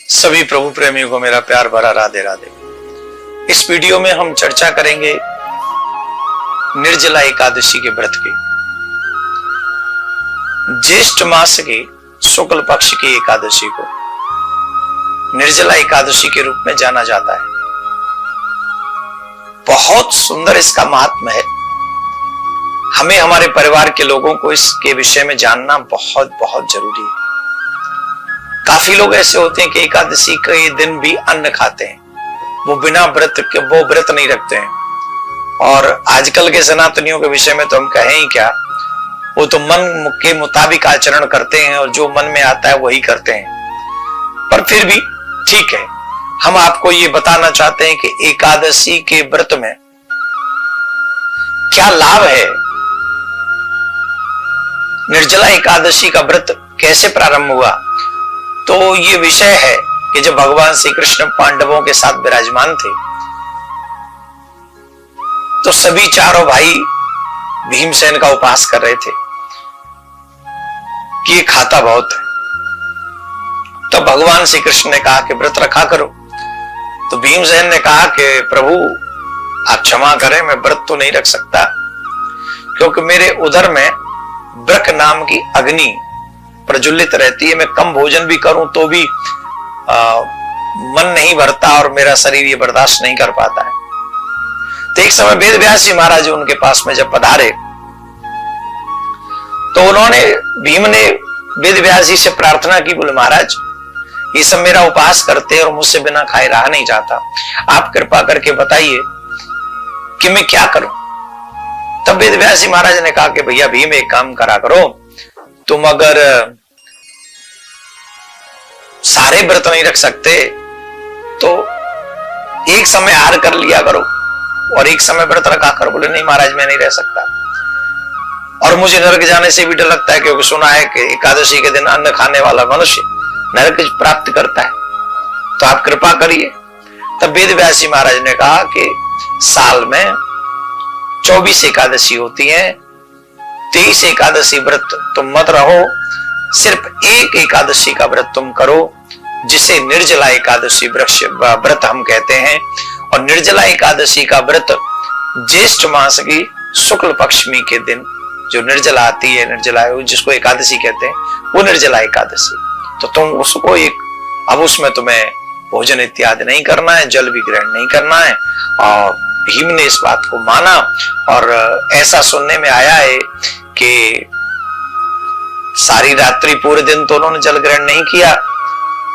सभी प्रभु प्रेमियों को मेरा प्यार भरा राधे राधे। इस वीडियो में हम चर्चा करेंगे निर्जला एकादशी के व्रत की। ज्येष्ठ मास के शुक्ल पक्ष की एकादशी को निर्जला एकादशी के रूप में जाना जाता है। बहुत सुंदर इसका महात्म्य है। हमें हमारे परिवार के लोगों को इसके विषय में जानना बहुत बहुत जरूरी है। काफी लोग ऐसे होते हैं कि एकादशी के दिन भी अन्न खाते हैं, वो बिना व्रत के वो व्रत नहीं रखते हैं। और आजकल के सनातनियों के विषय में तो हम कहें ही क्या, वो तो मन के मुताबिक आचरण करते हैं और जो मन में आता है वही करते हैं। पर फिर भी ठीक है, हम आपको ये बताना चाहते हैं कि एकादशी के व्रत में क्या लाभ है। निर्जला एकादशी का व्रत कैसे प्रारंभ हुआ, तो ये विषय है कि जब भगवान श्री कृष्ण पांडवों के साथ विराजमान थे तो सभी चारों भाई भीमसेन का उपहास कर रहे थे कि ये खाता बहुत है। तो भगवान श्री कृष्ण ने कहा कि व्रत रखा करो। तो भीमसेन ने कहा कि प्रभु आप क्षमा करें, मैं व्रत तो नहीं रख सकता क्योंकि मेरे उदर में ब्रक नाम की अग्नि प्रज्वलित रहती है। मैं कम भोजन भी करूं तो भी मन नहीं भरता और मेरा शरीर ये बर्दाश्त नहीं कर पाता है। तो एक समय वेद व्यास जी महाराज उनके पास में जब पधारे तो उन्होंने भीम ने वेद व्यास जी से प्रार्थना की, बोले महाराज ये सब मेरा उपवास करते हैं और मुझसे बिना खाए रहा नहीं जाता, आप कृपा करके बताइए कि मैं क्या करूं। तब वेद व्यास जी महाराज ने कहा कि भैया भीम एक काम करा करो, तुम अगर सारे व्रत नहीं रख सकते तो एक समय आहार कर लिया करो और एक समय व्रत रखा करो। बोले नहीं महाराज मैं नहीं रह सकता और मुझे नरक जाने से भी डर लगता है क्योंकि सुना है कि एकादशी के दिन अन्न खाने वाला मनुष्य नरक प्राप्त करता है, तो आप कृपा करिए। तब वेद व्यास जी महाराज ने कहा कि साल में 24 एकादशी होती है, 23 एकादशी व्रत तुम मत रहो, सिर्फ एक एकादशी का व्रत तुम करो जिसे निर्जला एकादशी व्रत हम कहते हैं। और निर्जला एकादशी का व्रत ज्येष्ठ मास की शुक्ल पक्षमी के दिन जो निर्जला आती है, निर्जला जिसको एकादशी कहते हैं, वो निर्जला एकादशी। तो तुम उसको अब उसमें तुम्हें भोजन इत्यादि नहीं करना है, जल भी ग्रहण नहीं करना है। और भीम ने इस बात को माना और ऐसा सुनने में आया है कि सारी रात्रि पूरे दिन तो उन्होंने जल ग्रहण नहीं किया,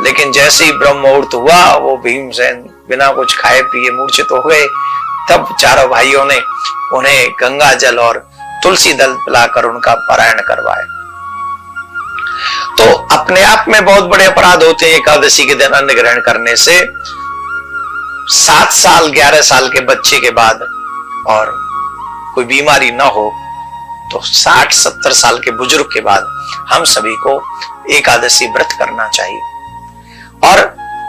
लेकिन जैसे ही ब्रह्म मुहूर्त हुआ वो भीमसेन बिना कुछ खाए पिए मूर्छित हो गए। तब चारों भाइयों ने उन्हें गंगा जल और तुलसी दल पिलाकर उनका पारायण करवाया। तो अपने आप में बहुत बड़े अपराध होते हैं एकादशी के दिन अन्न ग्रहण करने से। 7 साल 11 साल के बच्चे के बाद और कोई बीमारी ना हो तो 60-70 साल के बुजुर्ग के बाद हम सभी को एकादशी व्रत करना चाहिए। और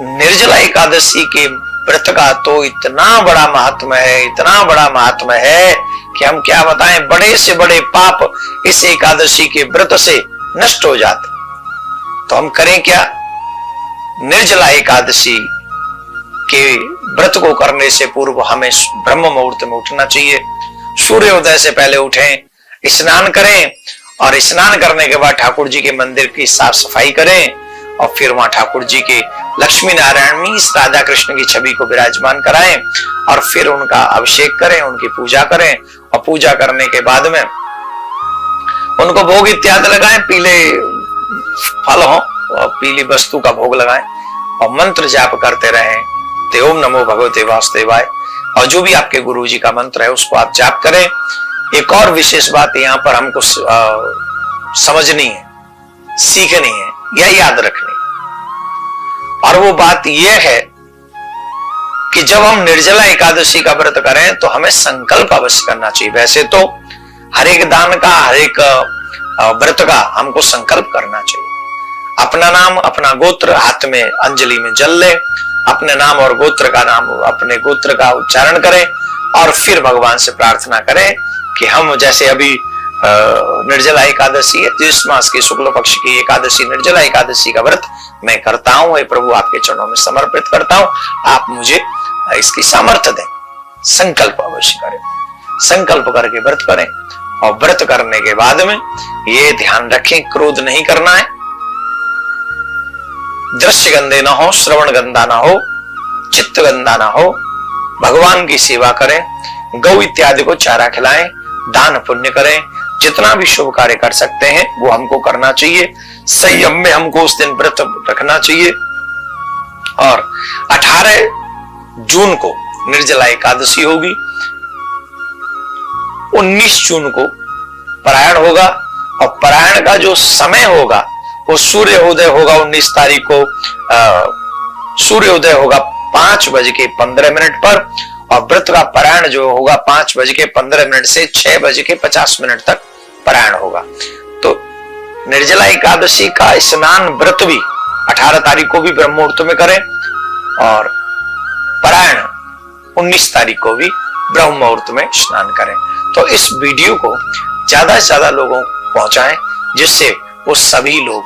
निर्जला एकादशी के व्रत का तो इतना बड़ा महात्म्य है, इतना बड़ा महात्म्य है कि हम क्या बताएं। बड़े से बड़े पाप इस एकादशी के व्रत से नष्ट हो जाते। तो हम करें क्या, निर्जला एकादशी के व्रत को करने से पूर्व हमें ब्रह्म मुहूर्त में उठना चाहिए। सूर्योदय से पहले उठें, स्नान करें और स्नान करने के बाद ठाकुर जी के मंदिर की साफ सफाई करें और फिर वहां ठाकुर जी के लक्ष्मी नारायण में इस राधा कृष्ण की छवि को विराजमान कराएं और फिर उनका अभिषेक करें, उनकी पूजा करें। और पूजा करने के बाद में उनको भोग इत्यादि लगाएं, पीले फल हो और पीली वस्तु का भोग लगाएं और मंत्र जाप करते रहें, ते ओम नमो भगवते वासुदेवाय। और जो भी आपके गुरु जी का मंत्र है उसको आप जाप करें। एक और विशेष बात यहाँ पर हमको समझनी है, सीखनी है या याद रखनी। और वो बात यह है कि जब हम निर्जला एकादशी का व्रत करें तो हमें संकल्प अवश्य करना चाहिए। वैसे तो हर एक दान का, हर एक व्रत का हमको संकल्प करना चाहिए। अपना नाम, अपना गोत्र, हाथ में अंजलि में जल ले, अपने नाम और गोत्र का नाम, अपने गोत्र का उच्चारण करें और फिर भगवान से प्रार्थना करें कि हम जैसे अभी निर्जला एकादशी है, जिस मास की शुक्ल पक्ष की एकादशी निर्जला एकादशी का व्रत मैं करता हूं। हे प्रभु, आपके चरणों में समर्पित करता हूं, आप मुझे इसकी सामर्थ्य दें। संकल्प अवश्य करें, संकल्प करके व्रत करें। और व्रत करने के बाद में ये ध्यान रखें, क्रोध नहीं करना है, दृश्य गंदे ना हो, श्रवण गंदा ना हो, चित्त गंदा ना हो, भगवान की सेवा करें, गौ इत्यादि को चारा खिलाएं, दान पुण्य करें, जितना भी शुभ कार्य कर सकते हैं वो हमको करना चाहिए। संयम में हमको उस दिन व्रत रखना चाहिए। और 18 जून को निर्जला एकादशी होगी, 19 जून को परायण होगा। और परायण का जो समय होगा वो सूर्योदय होगा 19 तारीख को, सूर्योदय होगा 5:15 पर। और व्रत का परायण जो होगा 5:15 से 6:50 तक परायण होगा। तो निर्जला एकादशी का स्नान व्रत भी 18 तारीख को भी ब्रह्म मुहूर्त में करें, और परायण 19 तारीख को भी ब्रह्म मुहूर्त में स्नान करें। तो इस वीडियो को ज्यादा से ज्यादा लोगों को पहुंचाएं, जिससे वो सभी लोग